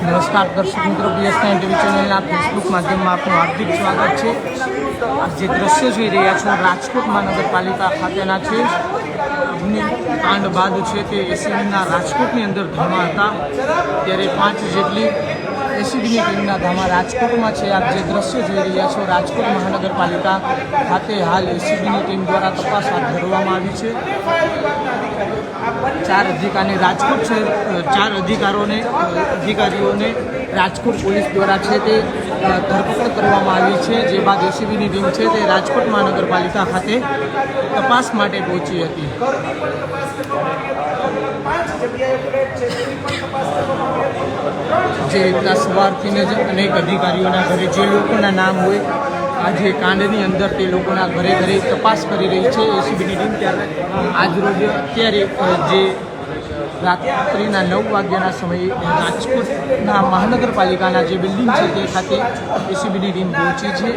નમસ્કાર દર્શક મિત્રો, BS9 ટીવી ચેનલના ફેસબુક માધ્યમમાં આપનું હાર્દિક સ્વાગત છે. આ જે દ્રશ્ય જોઈ રહ્યા છો રાજકોટ મહાનગરપાલિકા ખાતેના છે. અગ્નિકાંડ બાદ છે તે એસીબીના રાજકોટની અંદર ધામા હતા, ત્યારે 5 જેટલી એસીબીની ટીમના ધામા રાજકોટમાં છે. આપ જે દ્રશ્ય જોઈ રહ્યા છો રાજકોટ મહાનગરપાલિકા ખાતે હાલ એસીબીની ટીમ દ્વારા તપાસ હાથ ધરવામાં આવી છે. 4 અધિકારીને રાજકોટ શહેર 4 અધિકારીઓને રાજકોટ પોલીસ દ્વારા છે તે ધરપકડ કરવામાં આવી છે. જે બાદ એસીબીની ટીમ છે તે રાજકોટ મહાનગરપાલિકા ખાતે તપાસ માટે પહોંચી હતી. જે રીતના સવારથી જ અનેક અધિકારીઓના ઘરે જે લોકોના નામ હોય આજે કાંડની અંદર તે લોકોના ઘરે ઘરે તપાસ કરી રહી છે એસીબીની ટીમ. ત્યારે આજરોજ અત્યારે જે રાત્રિના 9 વાગ્યાના સમયે રાજકોટના મહાનગરપાલિકાના જે બિલ્ડિંગ છે તે ખાતે એસીબીની ટીમ પહોંચી છે.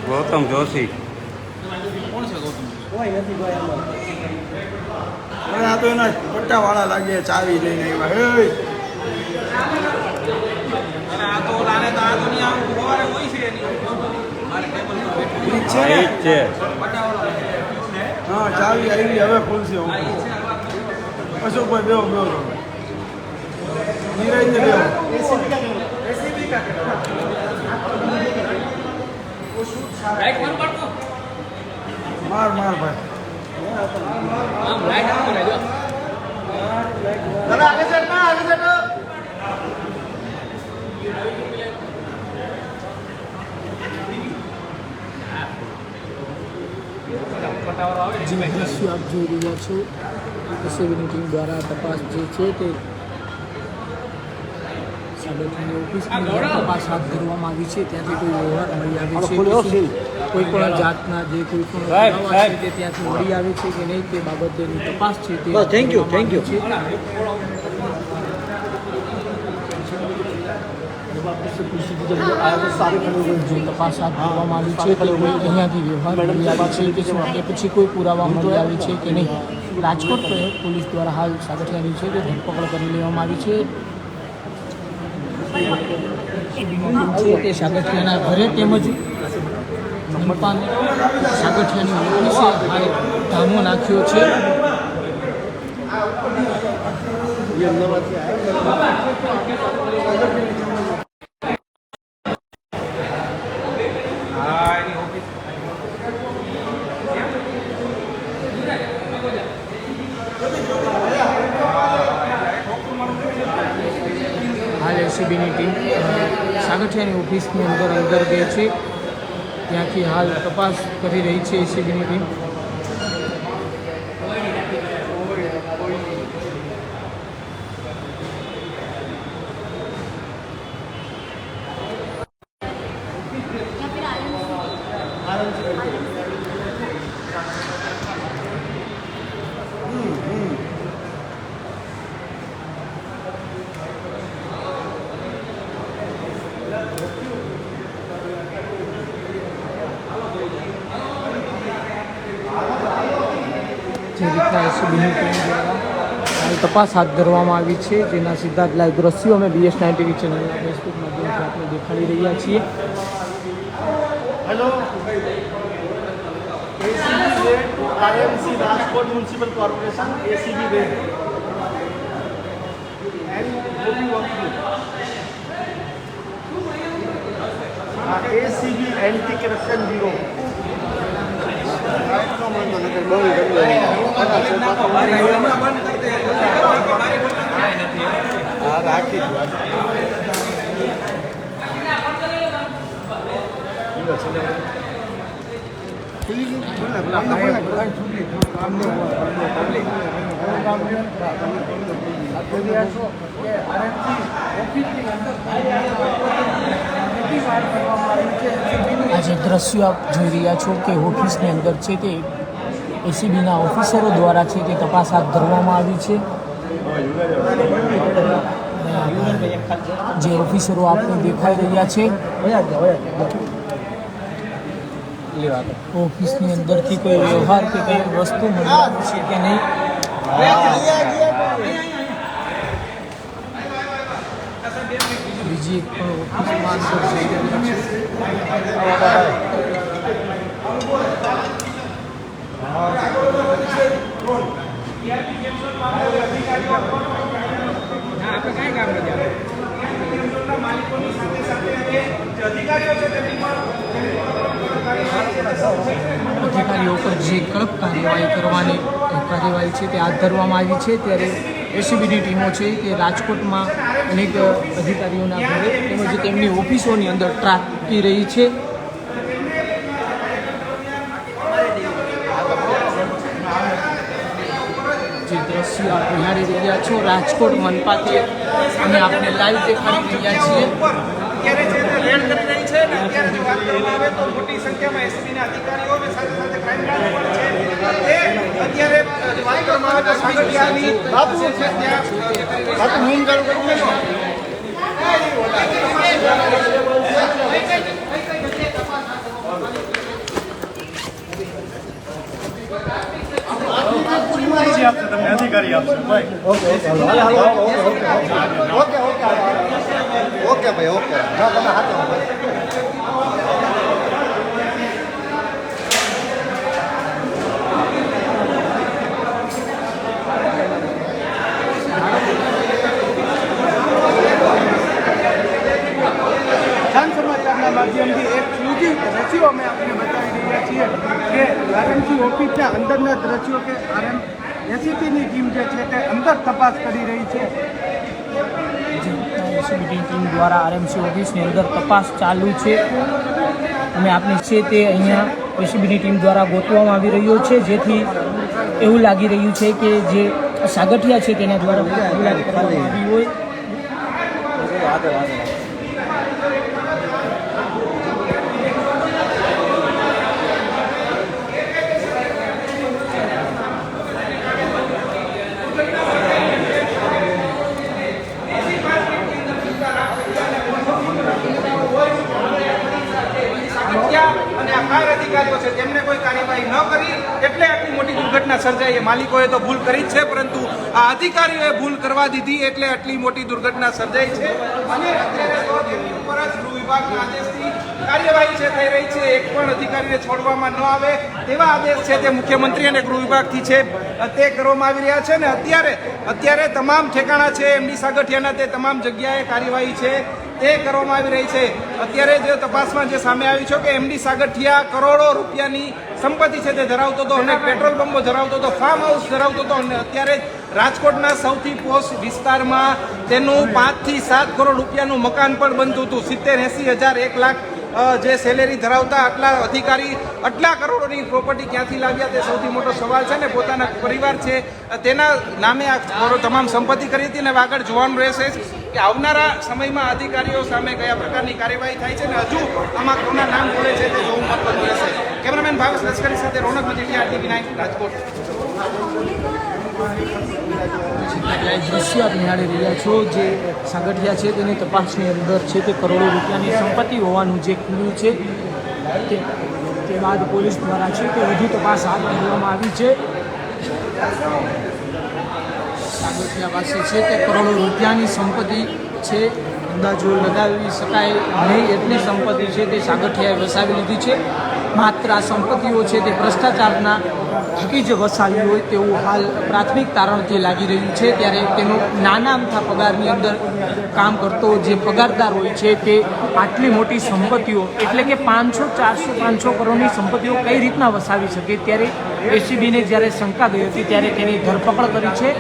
ગૌતમ જોશી આ તો એના પટ્ટા વાળા લાગે, ચાવી લઈને આવ્યા. હા, ચાવી આવી, હવે ખુલશે. અશોકભાઈ બેહો નીરજ ને બેહો. માર ભાઈ આગે ચડ ના આગે ચડ. જે દ્રશ્યો આપ જોઈ રહ્યા છો એસીબીની ટીમ દ્વારા તપાસ જે છે તે સાબરકાંઠાની ઓફિસની અંદર તપાસ હાથ ધરવામાં આવી છે. ત્યાંથી કોઈ વ્યવહાર મળી આવે છે, કોઈ પણ જાતના જે કોઈ પણ પુરાવા છે તે ત્યાંથી મળી આવે છે કે નહીં તે બાબતેની તપાસ છે તે થેન્ક યુ તપાસ હાથ ધરવામાં આવી છે કે કોઈ અહીંયાથી વ્યવહાર મળી આવે છે કે શું કે પછી કોઈ પુરાવા મળી આવે છે કે નહીં. રાજકોટ પોલીસ દ્વારા હાલ સાગઠિયાની છે તે ધરપકડ કરી લેવામાં આવી છે. તે સાગઠિયાના ઘરે તેમજ સાગઠિયાની ઓફિસે હાલ ધામો નાખ્યો છે. હાલ એસીબીની ટીમ સાગઠિયાની ઓફિસની અંદર ગઈ છે. ત્યાંથી હાલ તપાસ કરી રહી છે એસીબીની ટીમ. જે રીતના એસીબીની ટીમ દ્વારા હાલ તપાસ હાથ ધરવામાં આવી છે જેના સીધા જ લાઈવ દ્રશ્યો અમે BS9 ટીવી ચેનલના ફેસબુક માધ્યમથી આપણે દેખાડી રહ્યા છીએ. Hello, ACB to RMC Rajkot municipal corporation ACB bank and ACB anti corruption bureau. રાખી આજે દ્રશ્યો આપ જોઈ રહ્યા છો કે ઓફિસની અંદર છે તે એસીબીના ઓફિસરો દ્વારા છે તે તપાસ હાથ ધરવામાં આવી છે. જે ઓફિસરો આપને દેખાઈ રહ્યા છે ઓફિસની અંદરથી કોઈ વ્યવહાર કે કઈ વસ્તુ મળી છે કે નહીં. બીજી એક પણ ઓફિસમાં અંદર જઈ રહ્યા છે. અધિકારીઓ પર જે કડક કાર્યવાહી કરવાની કાર્યવાહી છે તે હાથ ધરવામાં આવી છે. ત્યારે એસીબીની ટીમો છે તે રાજકોટમાં અનેક અધિકારીઓના ઘરે તેમજ તેમની ઓફિસોની અંદર ટ્રાકી રહી છે. જે દ્રશ્ય આપ નિહાળી રહ્યા છો રાજકોટ મનપાથી અમે આપને લાઈવ દેખાડી રહ્યા છીએ. અત્યારે જે રેડ કરી રહી છે ને અત્યારે વાત કરવામાં આવે તો મોટી સંખ્યામાં એસપીના અધિકારીઓ અને સાથે સાથે ક્રાઇમ બ્રાન્ચ પણ છે. અત્યારે વાત કરવામાં આવે તો સાગઠિયાની બાપુ છે ત્યાં તમને અધિકારી આપશે ભાઈ. ઓકે ભાઈ ઓકે ના તમે હાથે સમાચારના માધ્યમથી એક સીધી દ્રશ્યો અમે આપને બતાવી રહ્યા છીએ કે આરએમસી ઓફિસના અંદરના દ્રશ્યો કે એસીપીની ટીમ જે છે તે અંદર તપાસ કરી રહી છે. એસીબીની ટીમ દ્વારા આરએમસી ઓફિસની અંદર તપાસ ચાલુ છે. અમે આપની છે તે અહીંયા એસીબીની ટીમ દ્વારા ગોતવામાં આવી રહ્યો છે, જેથી એવું લાગી રહ્યું છે કે જે સાગઠિયા છે તેના દ્વારા ફરિયાદ કરવામાં આવી હોય. અને આ ફાયર અધિકારીઓ છે જેમને કોઈ કાર્યવાહી ન કરી એટલે આટલી મોટી દુર્ઘટના સર્જાઈ. માલિકોએ તો ભૂલ કરી જ છે, પરંતુ આ અધિકારીઓએ ભૂલ કરવા દીધી એટલે આટલી મોટી દુર્ઘટના સર્જાઈ છે. અને અત્યારે તો તેમની ઉપર જ ગૃહ વિભાગના આદેશથી કાર્યવાહી છે થઈ રહી છે. એક પણ અધિકારીને છોડવામાં ન આવે તેવા આદેશ છે તે મુખ્યમંત્રી અને ગૃહ વિભાગથી છે તે કરવામાં આવી રહ્યા છે. ને અત્યારે તમામ ઠેકાણા છે એમડી સાગઠિયાના તે તમામ જગ્યાએ કાર્યવાહી છે તે કરવામાં આવી રહી છે. અત્યારે જે તપાસમાં જે સામે આવી છે કે એમડી સાગઠિયા કરોડો રૂપિયાની સંપત્તિ છે તે ધરાવતો હતો અને પેટ્રોલ પંપો ધરાવતો હતો, ફાર્મ હાઉસ ધરાવતો હતો અને અત્યારે રાજકોટના સૌથી પોશ વિસ્તારમાં તેનું 5 થી 7 કરોડ રૂપિયાનું મકાન પણ બનતું હતું. 70-80 હજાર 1 લાખ જે સેલેરી ધરાવતા આટલા અધિકારી આટલા કરોડોની પ્રોપર્ટી ક્યાંથી લાવ્યા તે સૌથી મોટો સવાલ છે. ને પોતાના પરિવાર છે તેના નામે આ તમામ સંપત્તિ કરી હતી. અને આગળ જોવાનું રહેશે કે આવનારા સમયમાં અધિકારીઓ સામે કયા પ્રકારની કાર્યવાહી થાય છે ને હજુ આમાં કોના નામ ખુલે છે તે જોવું મહત્વનું રહેશે. કેમેરામેન ભાવેશ લશ્કરી સાથે રોનક મજીઠિયા, આરટીવી 9 રાજકોટ. દ્રશ્ય આપ નિહાળી રહ્યા છો જે સાગઠિયા છે તેની તપાસની અંદર છે તે કરોડો રૂપિયાની સંપત્તિ હોવાનું જે ખુલ્યું છે. તે બાદ પોલીસ દ્વારા છે તે વધુ તપાસ હાથ ધરવામાં આવી છે. સાગઠિયા પાસે છે તે કરોડો રૂપિયાની સંપત્તિ છે, અંદાજો લગાવી શકાય નહીં એટલી સંપત્તિ છે તે સાગઠિયાએ વસાવી લીધી છે. માત્ર આ સંપત્તિઓ છે તે ભ્રષ્ટાચારના થકી જ વસાવી હોય તેવું હાલ પ્રાથમિક તારણથી લાગી રહ્યું છે. ત્યારે તેનો નાના અમથા પગારની અંદર કામ કરતો જે પગારદાર હોય છે તે આટલી મોટી સંપત્તિઓ એટલે કે 500, 400, 500 કરોડની સંપત્તિઓ કઈ રીતના વસાવી શકે. ત્યારે એસીબીને જ્યારે શંકા ગઈ હતી ત્યારે તેની ધરપકડ કરી છે.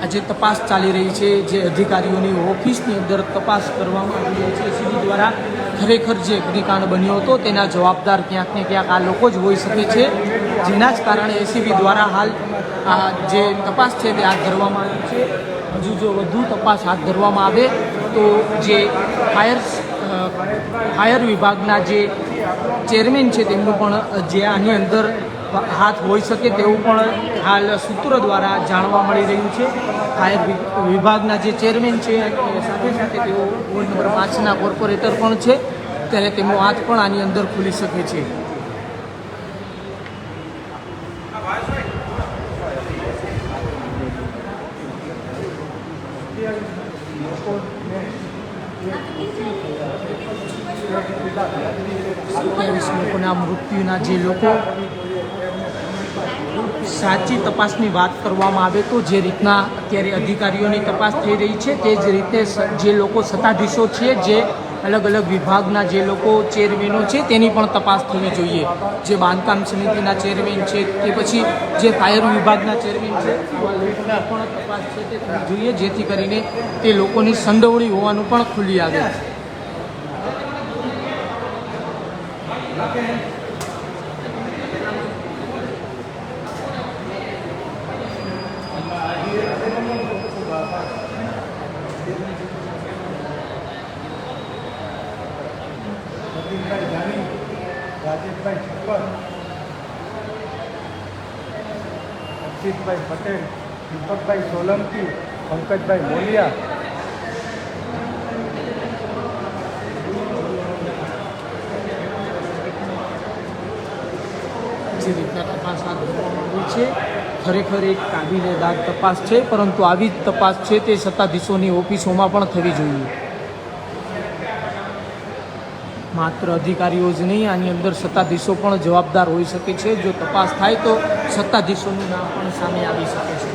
આજે તપાસ ચાલી રહી છે જે અધિકારીઓની ઓફિસની અંદર તપાસ કરવામાં આવી રહી છે એસીબી દ્વારા. ખરેખર જે અગ્નિકાંડ બન્યો હતો તેના જવાબદાર ક્યાંક ને ક્યાંક આ લોકો જ હોઈ શકે છે, જેના જ કારણે એસીબી દ્વારા હાલ આ જે તપાસ છે તે હાથ ધરવામાં આવી છે. હજુ જો વધુ તપાસ હાથ ધરવામાં આવે તો જે ફાયર વિભાગના જે ચેરમેન છે તેમનું પણ જે આની અંદર હાથ હોઈ શકે તેવું પણ હાલ સૂત્રો દ્વારા જાણવા મળી રહ્યું છે. ફાયર વિભાગના જે ચેરમેન છે સાથે સાથે તેઓ વોર્ડ નંબર 5ના કોર્પોરેટર પણ છે, ત્યારે તેમનો હાથ પણ આની અંદર ખુલી શકે છે. લોકોના મૃત્યુના જે લોકો સાચી તપાસની વાત કરવામાં આવે તો જે રીતના અત્યારે અધિકારીઓની તપાસ થઈ રહી છે તે જ રીતે જે લોકો સત્તાધીશો છે, જે અલગ અલગ વિભાગના જે લોકો ચેરમેનો છે તેની પણ તપાસ થવી જોઈએ. જે બાંધકામ સમિતિના ચેરમેન છે કે પછી જે ફાયર વિભાગના ચેરમેન છે એવા લોકોની પણ તપાસ છે તે થવી જોઈએ, જેથી કરીને તે લોકોની સંડોવણી હોવાનું પણ ખુલી આવે. રાજેશભાઈ ઠક્કર, અક્ષિતભાઈ પટેલ, દીપકભાઈ સોલંકી, પંકજભાઈ મોલિયા, જે રીતના તપાસ હાથ ધરવામાં આવી છે ખરેખર એક કાબિલેદાદ તપાસ છે, પરંતુ આવી જ તપાસ છે તે સત્તાધીશોની ઓફિસોમાં પણ થવી જોઈએ. માત્ર અધિકારીઓ જ નહીં, આની અંદર સત્તાધીશો પણ જવાબદાર હોઈ શકે છે. જો તપાસ થાય તો સત્તાધીશોનું નામ પણ સામે આવી શકે છે.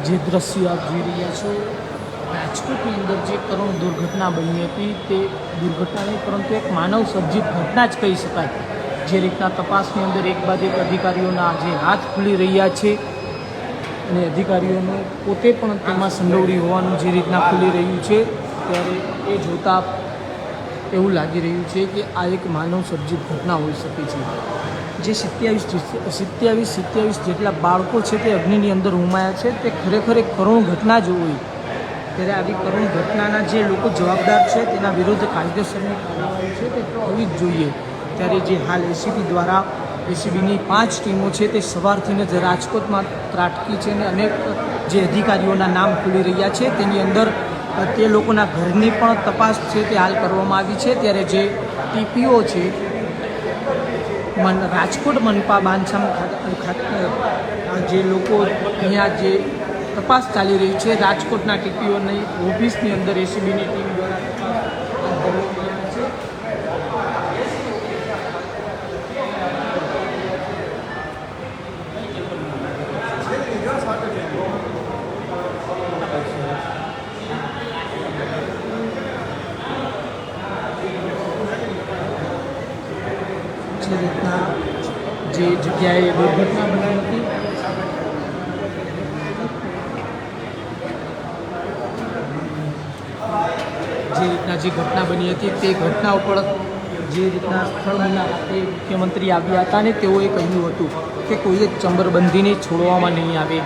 જે દ્રશ્યો આપ જોઈ રહ્યા છો, રાજકોટની અંદર જે કરુણ દુર્ઘટના બની હતી તે દુર્ઘટના નહીં પરંતુ એક માનવ સર્જિત ઘટના જ કહી શકાય. જે રીતના તપાસની અંદર એક બાદ એક અધિકારીઓના જે હાથ ખુલી રહ્યા છે અને અધિકારીઓનું પોતે પણ તેમાં સંડોવણી હોવાનું જે રીતના ખુલી રહ્યું છે, ત્યારે એ જોતાં એવું લાગી રહ્યું છે કે આ એક માનવ સર્જિત ઘટના હોઈ શકે છે. જે 27 જેટલા બાળકો છે તે અગ્નિની અંદર હોમાયા છે, તે ખરેખર એક કરુણ ઘટના જ હોય. ત્યારે આવી કરુણ ઘટનાના જે લોકો જવાબદાર છે તેના વિરુદ્ધ કાયદેસરની કાર્યવાહી છે તે થવી જ જોઈએ. ત્યારે જે હાલ એસીબી દ્વારા એસીબીની 5 ટીમો છે તે સવારથી જ રાજકોટમાં ત્રાટકી છે અને અનેક જે અધિકારીઓના નામ ખુલી રહ્યા છે તેની અંદર તે લોકોના ઘરની પણ તપાસ છે તે હાલ કરવામાં આવી છે. ત્યારે જે ટીપીઓ છે રાજકોટ મનપા બાંધકામ જે લોકો અહીંયા જે તપાસ ચાલી રહી છે, રાજકોટના ટીપીઓની ઓફિસની અંદર એસીબીની ટીમ દ્વારા જે રીતના જે જગ્યાએ દુર્ઘટના બની હતી જે ઘટના બની હતી તે ઘટના ઉપર જે રીતના સ્થળ મુલાકાતે મુખ્યમંત્રી આવ્યા હતા અને તેઓએ કહ્યું હતું કે કોઈ જ ચમરબંધીને છોડવામાં નહીં આવે.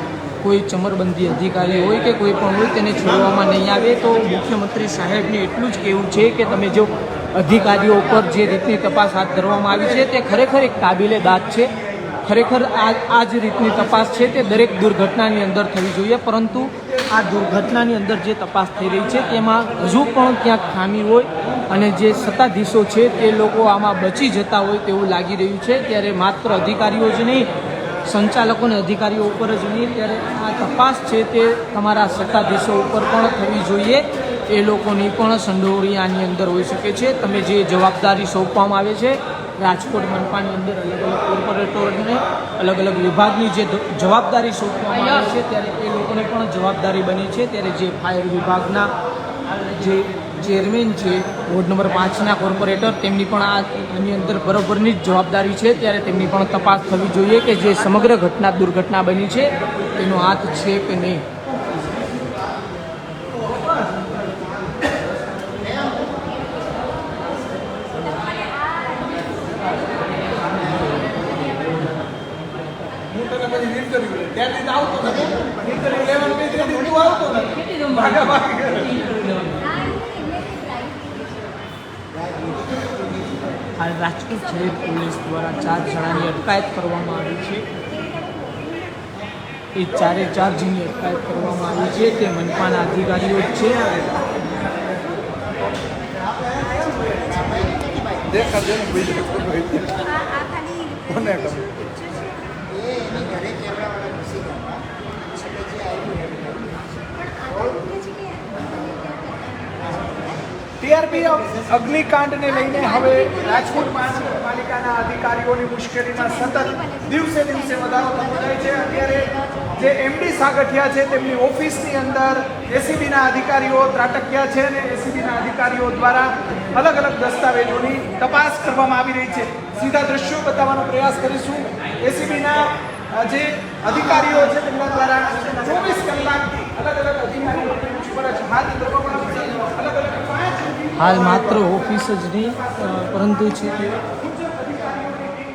કોઈ ચમરબંધી અધિકારી હોય કે કોઈ પણ હોય તેને છોડવામાં નહીં આવે. તો મુખ્યમંત્રી સાહેબને એટલું જ કહેવું છે કે તમે જો અધિકારીઓ ઉપર જે રીતની તપાસ હાથ ધરવામાં આવી છે તે ખરેખર એક કાબિલે દાદ છે. ખરેખર આ જ રીતની તપાસ છે તે દરેક દુર્ઘટનાની અંદર થવી જોઈએ, પરંતુ આ દુર્ઘટનાની અંદર જે તપાસ થઈ રહી છે તેમાં હજુ પણ ક્યાંક ખામી હોય અને જે સત્તાધીશો છે તે લોકો આમાં બચી જતા હોય તેવું લાગી રહ્યું છે. ત્યારે માત્ર અધિકારીઓ જ નહીં, સંચાલકો અને અધિકારીઓ ઉપર જ નહીં, ત્યારે આ તપાસ છે તે તમારા સત્તાધીશો ઉપર પણ થવી જોઈએ. એ લોકોની પણ સંડોવણી આની અંદર હોઈ શકે છે. તમે જે જવાબદારી સોંપવામાં આવે છે રાજકોટ મનપાની અંદર અલગ અલગ કોર્પોરેટરોને અલગ અલગ વિભાગની જે જવાબદારી સોંપવામાં આવે છે ત્યારે એ લોકોની પણ જવાબદારી બની છે. ત્યારે જે ફાયર વિભાગના જે ચેરમેન છે વોર્ડ નંબર 5ના કોર્પોરેટર, તેમની પણ આની અંદર બરોબરની જ જવાબદારી છે. ત્યારે તેમની પણ તપાસ થવી જોઈએ કે જે સમગ્ર દુર્ઘટના બની છે તેનો હાથ છે કે નહીં. હાલ રાજકોટ શહેર પોલીસ દ્વારા 4 જણાની અટકાયત કરવામાં આવી છે. એ 4 જણની અટકાયત કરવામાં આવી છે તે મનપાના અધિકારીઓ જ છે. ટીઆરપી અગ્નિકાંડને લઈને હવે રાજકોટ મહાનગરપાલિકાના અધિકારીઓની મુશ્કેલીમાં સતત દિવસે દિવસે વધારો થતો જાય છે. અત્યારે જે એમડી સાગઠિયા છે તેમની ઓફિસની અંદર એસીબીના અધિકારીઓ ત્રાટક્યા છે અને એસીબીના અધિકારીઓ દ્વારા અલગ અલગ દસ્તાવેજોની તપાસ કરવામાં આવી રહી છે. સીધા દ્રશ્યો બતાવવાનો પ્રયાસ કરીશું. એસીબીના જે અધિકારીઓ છે તેમના દ્વારા 24 કલાકથી અલગ અલગ અધિકારીઓની પૂછપરછ હાથ ધરવામાં આવી છે. અલગ અલગ 5 હાલ માત્ર ઓફિસ જ નહીં પરંતુ છે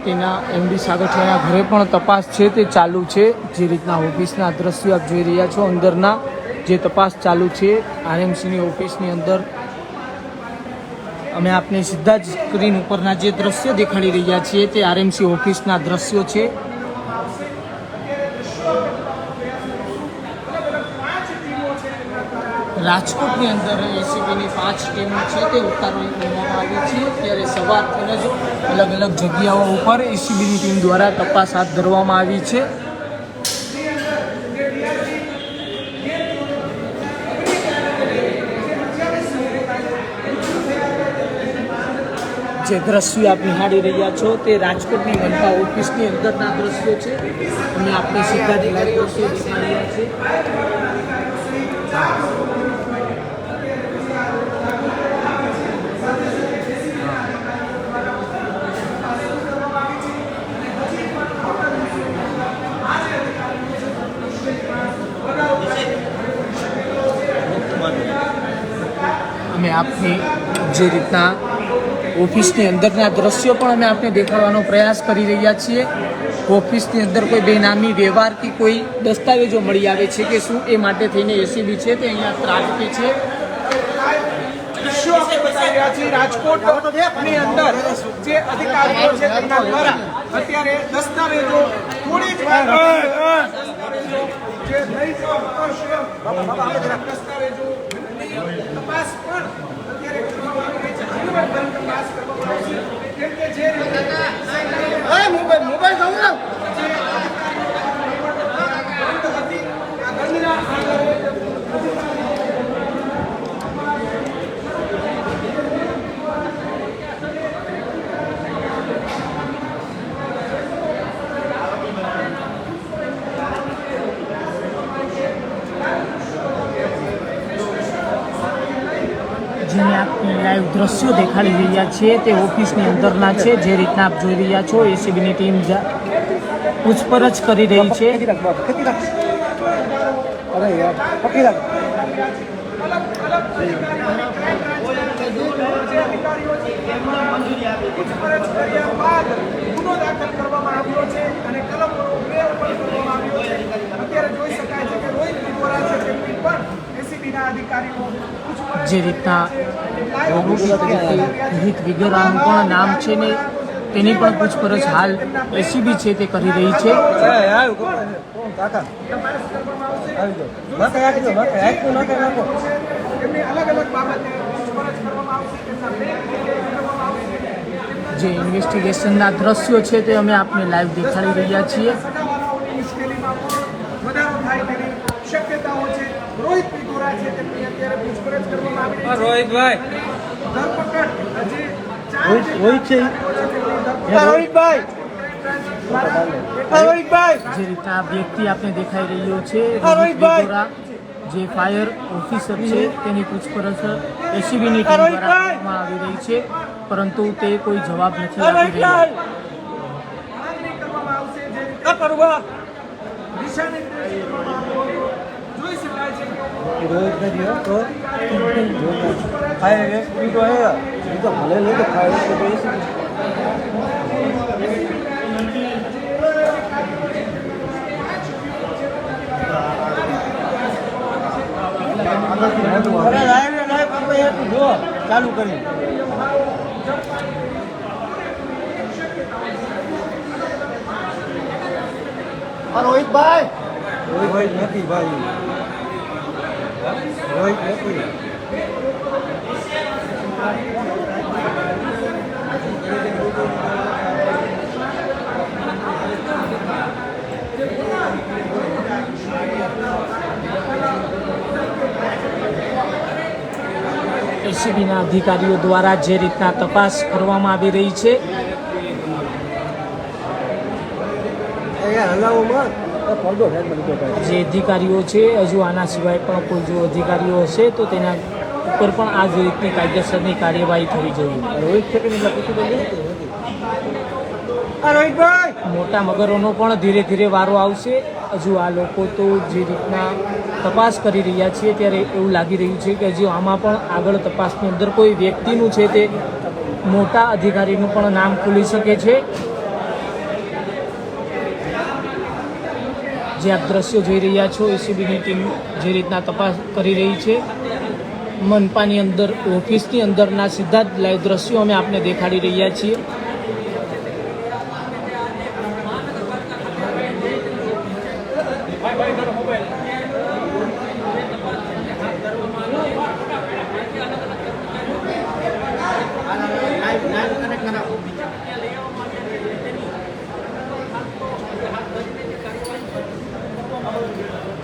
તેના એમડી સાગઠિયાના ઘરે પણ તપાસ છે તે ચાલુ છે. જે રીતના ઓફિસના દ્રશ્યો આપ જોઈ રહ્યા છો, અંદરના જે તપાસ ચાલુ છે આરએમસીની ઓફિસની અંદર. અમે આપને સીધા જ સ્ક્રીન ઉપરના જે દ્રશ્યો દેખાડી રહ્યા છીએ તે આરએમસી ઓફિસના દ્રશ્યો છે. રાજકોટની અંદર એસીબીની 5 ટીમો છે તે ઉતારવામાં આવી છે. ત્યારે સવારથી જ અલગ અલગ જગ્યાઓ ઉપર એસીબીની ટીમ દ્વારા તપાસ હાથ ધરવામાં આવી છે. જે દ્રશ્યો આપ નિહાળી રહ્યા છો તે રાજકોટની મનપા ઓફિસની અંદરના દ્રશ્યો છે. અમે આપણે સીધા જ લાઈવ દ્રશ્યો દેખાડી રહ્યા છીએ. અમે આપની જે રીતના ઓફિસની અંદરના દ્રશ્યો પણ અમે આપને દેખાડવાનો પ્રયાસ કરી રહ્યા છીએ. ઓફિસની અંદર કોઈ બેનામી વ્યવહારથી કોઈ દસ્તાવેજો મળી આવે છે કે શું, એ માટે થઈને એસીબી છે તે અહીંયા ત્રાટકે છે. રાજકોટની અંદર જે અધિકારીઓ છે તેમના દ્વારા અત્યારે દસ્તાવેજો થોડી જ વાર જે દસ્તાવેજો તપાસ પણ અત્યારે કરવામાં આવી છે. તપાસ કરવામાં આવી છે કેમ કે જે મોબાઈલ દઉં ને જેને આપને લાઈવ દ્રશ્યો દેખાડી રહ્યા છીએ તે ઓફિસની અંદરના છે. જે રીતના આપ જોઈ રહ્યા છો એસીબીની ટીમ પૂછપરછ કરી રહી છે. અરે યાર પકડી રાખ. પૂછપરછ કર્યા બાદ ગુનો દાખલ કરવામાં આવ્યો છે અને કલમ 2 ઉપર કરવામાં આવ્યો છે. અત્યારે જોઈ શકાય છે કે રોહિત કુંવરા છે તેમની પણ એસીબીના અધિકારીઓ જે રીતના રોહિત વિગરાનું પણ નામ છે ને તેની પણ પૂછપરછ હાલ એસીબી છે તે કરી રહી છે. એમની અલગ અલગ બાબતે પૂછપરછ કરવામાં આવશે, તેમના બેંક ડિટેલ મેળવવામાં આવશે. જે ઇન્વેસ્ટિગેશનના દ્રશ્યો છે તે અમે આપને લાઈવ દેખાડી રહ્યા છીએ. સગાવાલાઓની મુશ્કેલીમાં પણ વધારો થાય તેવી શક્યતાઓ છે. રોહિત પિગોરા છે, તેમની અત્યારે પૂછપરછ કરવામાં આવી રહી છે. રોહિતભાઈ ધરપકડ જે રોહિત છે રોહિતભાઈ રોહિતભાઈ જે રીતે આ વ્યક્તિ આપને દેખાઈ રહ્યો છે રોહિત પિગોરા, જે ફાયર ઓફિસર છે, તેની પૂછપરછ એસીબીની ટીમ દ્વારા કરવામાં આવી રહી છે, પરંતુ તે કોઈ જવાબ નથી આપી રહ્યા. કરવામાં આવશે, જે દિશા નિર્દેશ કરવામાં આવ્યો જોઈ શકાય છે કે રોહિત ને દિયો તો ફાયર એ તો હે એ તો ભલે લે તો ફાયર તો બેસી અરે લાઈવ આપણે એક જો ચાલુ કરી રોહિતભાઈ રોહિત નથી ભાઈ રોહિત નથી એસીબીના અધિકારીઓ દ્વારા જે રીતના તપાસ કરવામાં આવી રહી છે, હલાવોમાં પડદો હેડ બની ગયો જે અધિકારીઓ છે હજુ આના સિવાય પણ કોઈ જો અધિકારીઓ હશે તો તેના ઉપર પણ આ જ રીતની કાયદેસરની કાર્યવાહી થવી જોઈએ. રોહિત છે કે નહીં પૂછી દઈએ રોહિતભાઈ મોટા મગરોનો પણ ધીરે ધીરે વારો આવશે. હજુ આ લોકો તો જે રીતના તપાસ કરી રહ્યા છીએ ત્યારે એવું લાગી રહ્યું છે કે હજુ આમાં પણ આગળ તપાસની અંદર કોઈ વ્યક્તિનું છે તે મોટા અધિકારીનું પણ નામ ખુલી શકે છે. જે આપ દ્રશ્યો જોઈ રહ્યા છો, એસીબીની ટીમ જે રીતના તપાસ કરી રહી છે, મનપાની અંદર ઓફિસની અંદરના સીધા જ લાઈવ દ્રશ્યો અમે આપને દેખાડી રહ્યા છીએ.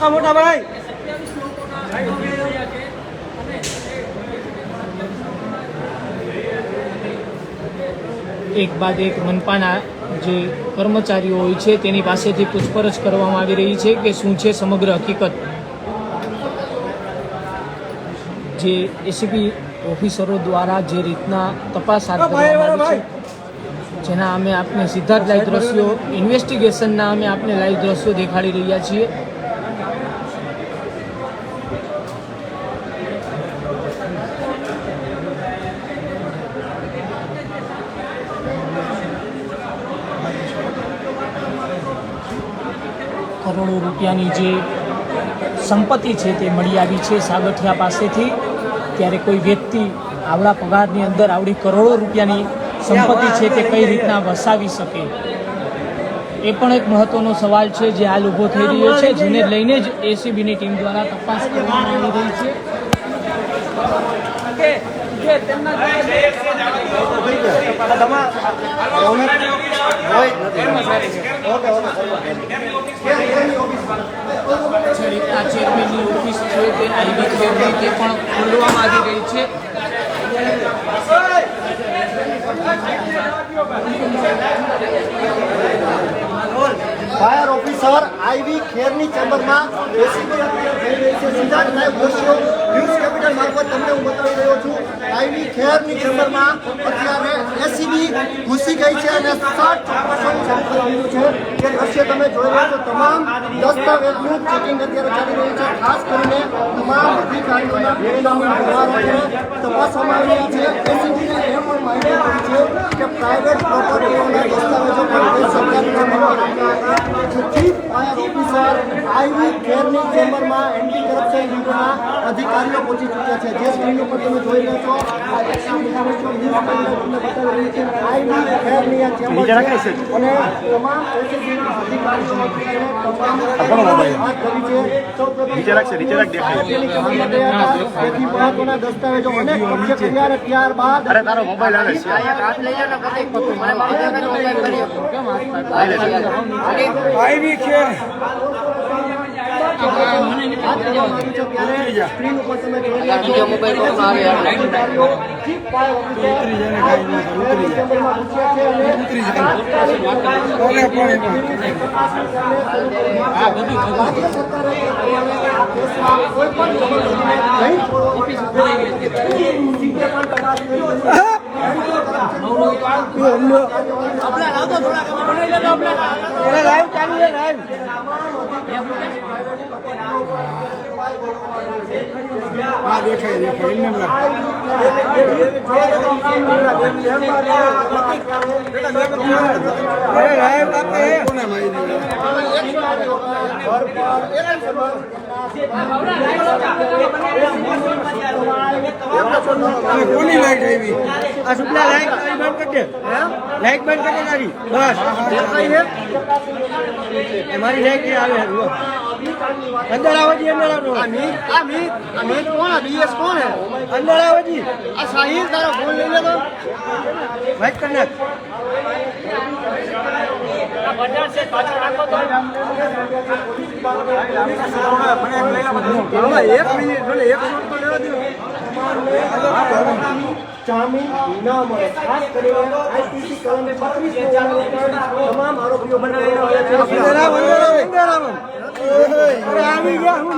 આ મોટા ભાઈ એક બાદ એક મનપાના જે કર્મચારીઓ હોય છે તેની પાસેથી પૂછપરછ કરવામાં આવી રહી છે કે શું છે સમગ્ર હકીકત. જે એસીબી ઓફિસરો દ્વારા જે રીતના તપાસ હાથ ધરવામાં આવી છે, જેના અમે આપને સીધા જ લાઈવ દ્રશ્યો ઇન્વેસ્ટિગેશનના અમે આપને લાઈવ દ્રશ્યો દેખાડી રહ્યા છીએ. કરોડો રૂપિયાની જે સંપત્તિ છે તે મળી આવી છે સાગઠિયા પાસેથી, ત્યારે કોઈ વ્યક્તિ આવડા પગારની અંદર આવડી કરોડો રૂપિયાની સંપત્તિ છે તે કઈ રીતના વસાવી શકે, એ પણ એક મહત્વનો સવાલ છે જે હાલ ઊભો થઈ રહ્યો છે, જેને લઈને જ એસીબીની ટીમ દ્વારા તપાસ કરવામાં આવી રહી છે. જે રીતના ચેરમેનની ઓફિસ છે તે આઈબી કેરની તે પણ ખોલવામાં આવી રહી છે. ફાયર ઓફિસર આઈવી ખેરની ચેમ્બરમાં એસીબી થઈ રહી છે. સીધા જ લાઈવ દ્રશ્યો ન્યૂઝ કેપિટલ મારફત તમને હું બતાવી રહ્યો છું. આઈવી ખેરની ચેમ્બરમાં અત્યારે એસીબી ઘૂસી ગઈ છે અને સર્ચ ઓપરેશન શરૂ થઈ રહ્યું છે. જે દ્રશ્ય તમે જોઈ રહ્યા છો, તમામ દસ્તાવેજનું ચેકિંગ અત્યારે ચાલી રહ્યું છે. ખાસ કરીને તમામ અધિકારીઓના બેનામી વ્યવહારોને તપાસવામાં આવી રહ્યા છે. એસીબીને એ પણ માહિતી મળી છે કે પ્રાઇવેટ પ્રોપર્ટીઓના દસ્તાવેજો પણ સરકારના જેથી ફાયર ઓફિસર ઓફિસર આઈવી ખેરની ચેમ્બરમાં એન્ટી કરપ્શન બ્યુરોના અધિકારીઓ પહોંચી ચૂક્યા છે. જે સ્ક્રીન ઉપર તમે જોઈ રહ્યા છો આ એક્ટિવિટી ન્યૂઝ પેપર તમને બતાવી રહી છે. આઈવી ખેરની આ ચેમ્બર છે અને તમામ એસએસજીના અધિકારીઓ હાથ ધરી છે. સૌપ્રથમ તેથી મહત્વના દસ્તાવેજો અનેક કબજે કર્યા અને ત્યારબાદ સ્ક્રીન ઉપર તમે જોઈ રહ્યા છો અધિકારીઓ ચીફ ફાયર ઓફિસર ચેમ્બરમાં પૂછ્યા છે અને રાજ્ય સરકારે આ કેસમાં કોઈ પણ નહીં છોડવા માટે સીધે પણ તપાસ કરી કોની લાઈટ આવી આ શુક્લા લાઈટ બંધ કરી દે લાઈટ બંધ કરી દે તારી બસ મારી લાઈટ આવે અંદર આવો જી અંદર આવો અમિત કોણ બીએસ કોણ હે અંદર આવો જી આ સાહિલ તારો ફોન લઈ લે તો વાઈટ કરી નાખ એક મિનિટ મને એક શોટ તો લેવા દો જામીન ન મળે. ખાસ કરીને આઈપીસી કલમ 32 તમામ આરોપીઓ બનાવેલા છે. આવી ગયા હું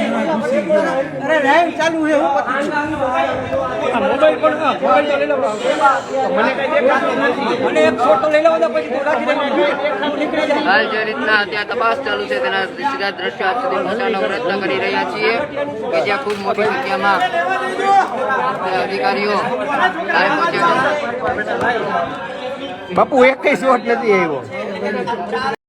અરે લાઈવ ચાલુ છે હું મોબાઈલ પણ મોબાઈલ તો લઈ લો મને કઈ દેખાતું નથી મને એક ફોટો લઈ લો પછી તો રાખી દે. હાલ જે રીતના ત્યાં તપાસ ચાલુ છે તેના સીધા દ્રશ્યો આપ સુધી પહોંચાડવાનો પ્રયત્ન કરી રહ્યા છીએ કે જ્યાં ખૂબ મોટી સંખ્યામાં અધિકારીઓ પહોંચ્યા છે. બાપુ એક કઈ શોટ નથી આવ્યો.